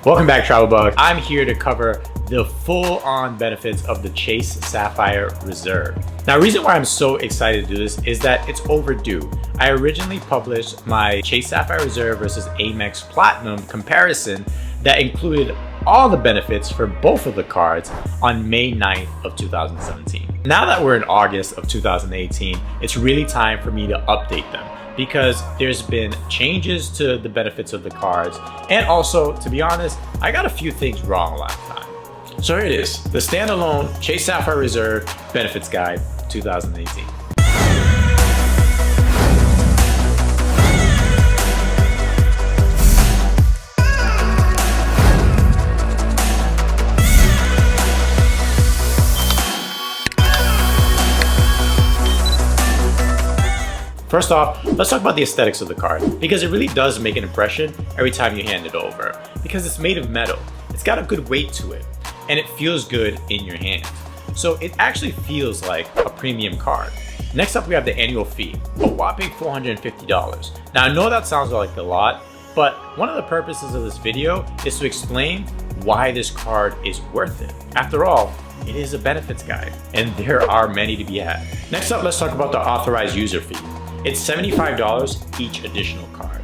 Welcome back, Travel Bug. I'm here to cover the full-on benefits of the Chase Sapphire Reserve. Now, the reason why I'm so excited to do this is that it's overdue. I originally published my Chase Sapphire Reserve versus Amex Platinum comparison that included all the benefits for both of the cards on May 9th of 2017. Now that we're in August of 2018, it's really time for me to update them because there's been changes to the benefits of the cards, and also, to be honest, I got a few things wrong last time. So here it is, the standalone Chase Sapphire Reserve Benefits Guide 2018. First off, let's talk about the aesthetics of the card, because it really does make an impression every time you hand it over, because it's made of metal. It's got a good weight to it, and it feels good in your hand. So it actually feels like a premium card. Next up, we have the annual fee, a whopping $450. Now, I know that sounds like a lot, but one of the purposes of this video is to explain why this card is worth it. After all, it is a benefits guide, and there are many to be had. Next up, let's talk about the authorized user fee. It's $75 each additional card.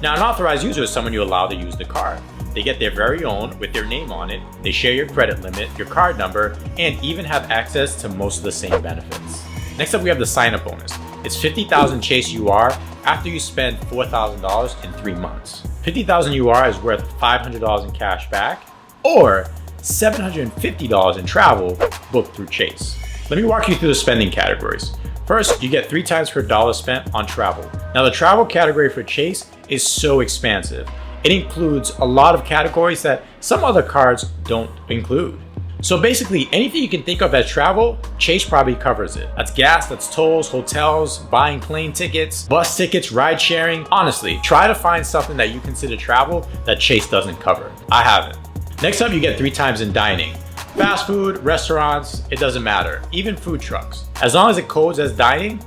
Now, an authorized user is someone you allow to use the card. They get their very own with their name on it, they share your credit limit, your card number, and even have access to most of the same benefits. Next up, we have the sign-up bonus. It's 50,000 Chase UR after you spend $4,000 in 3 months. 50,000 UR is worth $500 in cash back, or $750 in travel booked through Chase. Let me walk you through the spending categories. First, you get 3 times per dollar spent on travel. Now, the travel category for Chase is so expansive. It includes a lot of categories that some other cards don't include. So basically, anything you can think of as travel, Chase probably covers it. That's gas, that's tolls, hotels, buying plane tickets, bus tickets, ride sharing. Honestly, try to find something that you consider travel that Chase doesn't cover. I haven't. Next up, you get 3 times in dining. Fast food, restaurants, it doesn't matter. Even food trucks. As long as it codes as dining,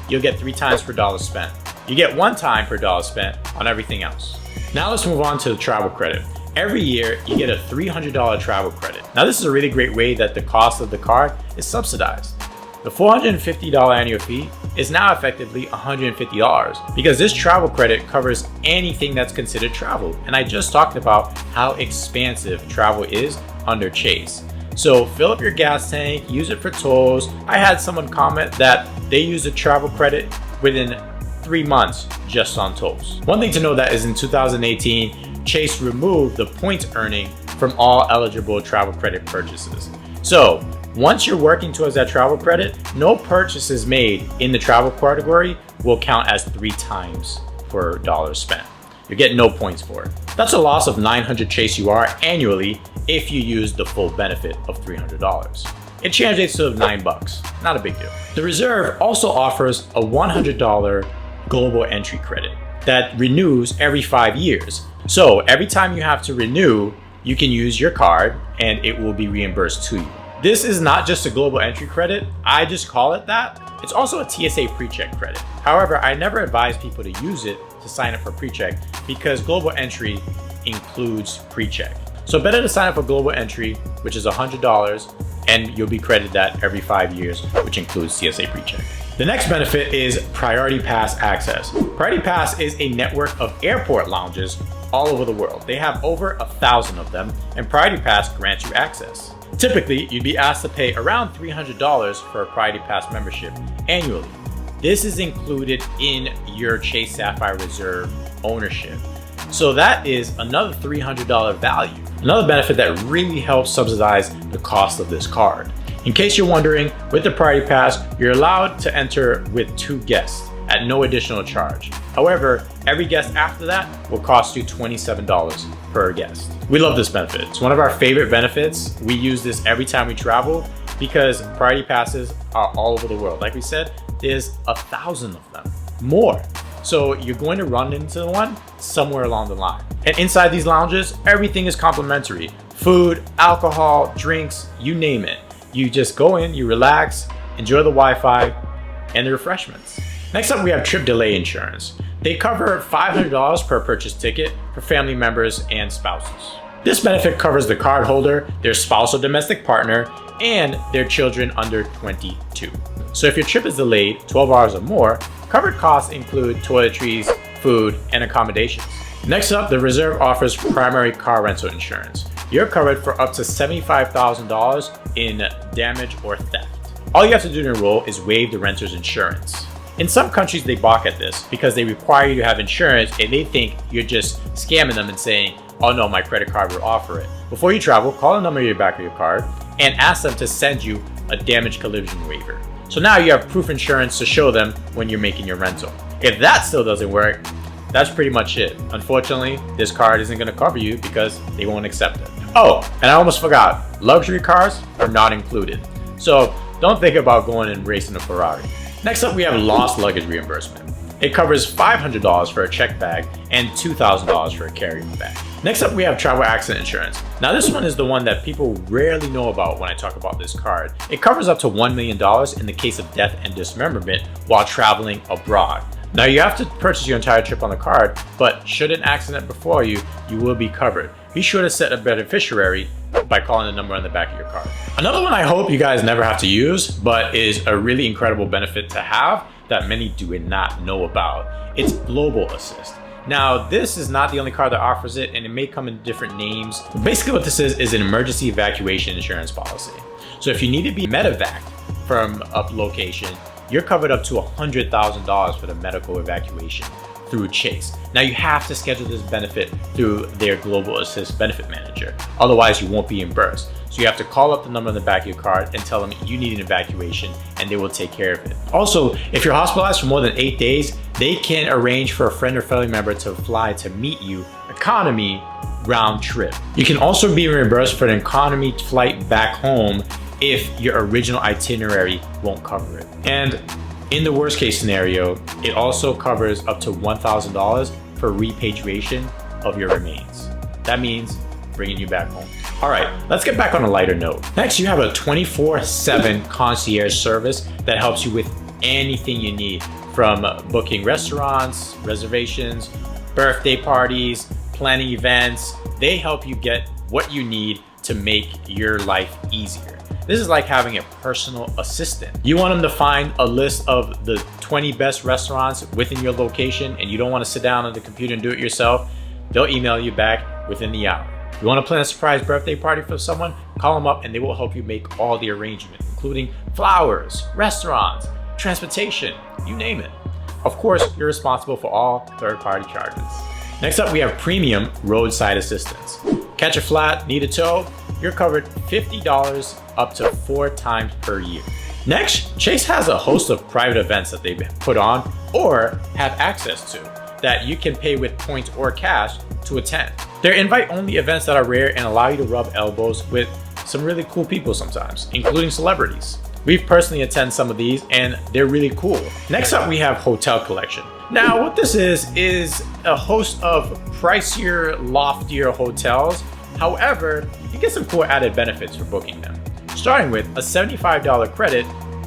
you'll get 3 times per dollar spent. You get 1 time per dollar spent on everything else. Now let's move on to the travel credit. Every year, you get a $300 travel credit. Now this is a really great way that the cost of the card is subsidized. The $450 annual fee is now effectively $150 because this travel credit covers anything that's considered travel. And I just talked about how expansive travel is under Chase. So fill up your gas tank, use it for tolls. I had someone comment that they used a travel credit within 3 months just on tolls. One thing to know that is in 2018, Chase removed the points earning from all eligible travel credit purchases. So once you're working towards that travel credit, no purchases made in the travel category will count as 3 times per dollar spent. You're getting no points for it. That's a loss of 900 Chase UR annually if you use the full benefit of $300. It translates to $9, not a big deal. The Reserve also offers a $100 global entry credit that renews every 5 years. So every time you have to renew, you can use your card and it will be reimbursed to you. This is not just a global entry credit, I just call it that. It's also a TSA pre-check credit. However, I never advise people to use it to sign up for pre-check because global entry includes pre-check. So better to sign up for global entry, which is $100, and you'll be credited that every 5 years, which includes TSA pre-check. The next benefit is Priority Pass access. Priority Pass is a network of airport lounges all over the world. They have over 1,000 of them, and Priority Pass grants you access. Typically, you'd be asked to pay around $300 for a Priority Pass membership annually. This is included in your Chase Sapphire Reserve ownership. So that is another $300 value. Another benefit that really helps subsidize the cost of this card. In case you're wondering, with the Priority Pass, you're allowed to enter with 2 guests at no additional charge. However, every guest after that will cost you $27 per guest. We love this benefit. It's one of our favorite benefits. We use this every time we travel because Priority Passes are all over the world. Like we said, there's 1,000 of them, more. So you're going to run into one somewhere along the line. And inside these lounges, everything is complimentary. Food, alcohol, drinks, you name it. You just go in, you relax, enjoy the Wi-Fi and the refreshments. Next up, we have trip delay insurance. They cover $500 per purchase ticket for family members and spouses. This benefit covers the cardholder, their spouse or domestic partner, and their children under 22. So if your trip is delayed 12 hours or more, covered costs include toiletries, food, and accommodations. Next up, the Reserve offers primary car rental insurance. You're covered for up to $75,000 in damage or theft. All you have to do to enroll is waive the renter's insurance. In some countries, they balk at this because they require you to have insurance and they think you're just scamming them and saying, oh no, my credit card will offer it. Before you travel, call the number on the back of your card and ask them to send you a damage collision waiver. So now you have proof insurance to show them when you're making your rental. If that still doesn't work, that's pretty much it. Unfortunately, this card isn't going to cover you because they won't accept it. Oh, and I almost forgot, luxury cars are not included. So don't think about going and racing a Ferrari. Next up, we have lost luggage reimbursement. It covers $500 for a checked bag and $2,000 for a carry-on bag. Next up, we have travel accident insurance. Now this one is the one that people rarely know about when I talk about this card. It covers up to $1 million in the case of death and dismemberment while traveling abroad. Now you have to purchase your entire trip on the card, but should an accident befall you, you will be covered. Be sure to set a beneficiary by calling the number on the back of your card. Another one I hope you guys never have to use, but is a really incredible benefit to have that many do not know about. It's Global Assist. Now, this is not the only card that offers it, and it may come in different names. Basically what this is an emergency evacuation insurance policy. So if you need to be medevaced from a location, you're covered up to $100,000 for the medical evacuation through Chase. Now you have to schedule this benefit through their Global Assist benefit manager. Otherwise you won't be reimbursed. So you have to call up the number on the back of your card and tell them you need an evacuation and they will take care of it. Also, if you're hospitalized for more than 8 days, they can arrange for a friend or family member to fly to meet you, economy round trip. You can also be reimbursed for an economy flight back home if your original itinerary won't cover it. And in the worst case scenario, it also covers up to $1,000 for repatriation of your remains. That means bringing you back home. All right, let's get back on a lighter note. Next, you have a 24/7 concierge service that helps you with anything you need, from booking restaurants, reservations, birthday parties, planning events. They help you get what you need to make your life easier. This is like having a personal assistant. You want them to find a list of the 20 best restaurants within your location and you don't want to sit down on the computer and do it yourself, they'll email you back within the hour. You want to plan a surprise birthday party for someone? Call them up and they will help you make all the arrangements, including flowers, restaurants, transportation, you name it. Of course, you're responsible for all third-party charges. Next up, we have premium roadside assistance. Catch a flat, need a tow? You're covered $50 up to 4 times per year. Next, Chase has a host of private events that they put on or have access to that you can pay with points or cash to attend. They're invite-only events that are rare and allow you to rub elbows with some really cool people sometimes, including celebrities. We've personally attended some of these and they're really cool. Next up, we have Hotel Collection. Now, what this is a host of pricier, loftier hotels. However, you get some cool added benefits for booking them, starting with a $75 credit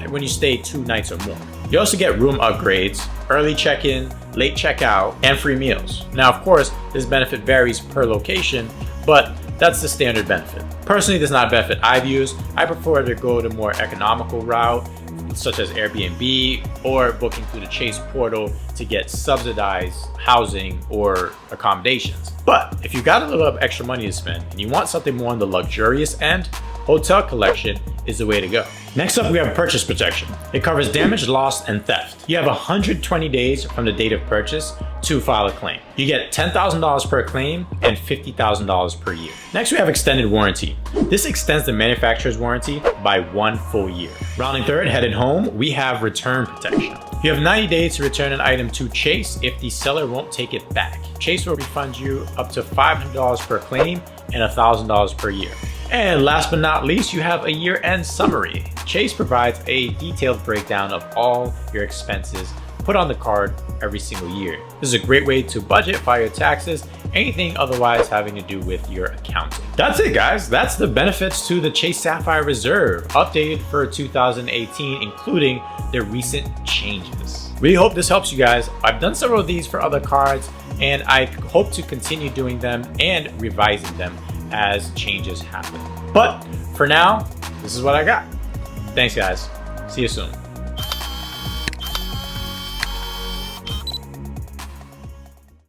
when you stay 2 nights or more. You also get room upgrades, early check-in, late checkout, and free meals. Now, of course, this benefit varies per location, but that's the standard benefit. Personally, this is not a benefit I've used. I prefer to go the more economical route, such as Airbnb or booking through the Chase portal to get subsidized housing or accommodations. But if you got a little extra money to spend and you want something more on the luxurious end, Hotel Collection is the way to go. Next up, we have purchase protection. It covers damage, loss, and theft. You have 120 days from the date of purchase to file a claim. You get $10,000 per claim and $50,000 per year. Next, we have extended warranty. This extends the manufacturer's warranty by 1 full year. Rounding third, headed home, we have return protection. You have 90 days to return an item to Chase if the seller won't take it back. Chase will refund you up to $500 per claim and $1,000 per year. And last but not least, you have a year-end summary. Chase provides a detailed breakdown of all your expenses put on the card every single year. This is a great way to budget, file your taxes, anything otherwise having to do with your accounting. That's it, guys. That's the benefits to the Chase Sapphire Reserve, updated for 2018, including their recent changes. Really hope this helps you guys. I've done several of these for other cards, and I hope to continue doing them and revising them as changes happen. But for now, this is what I got. Thanks guys. See you soon.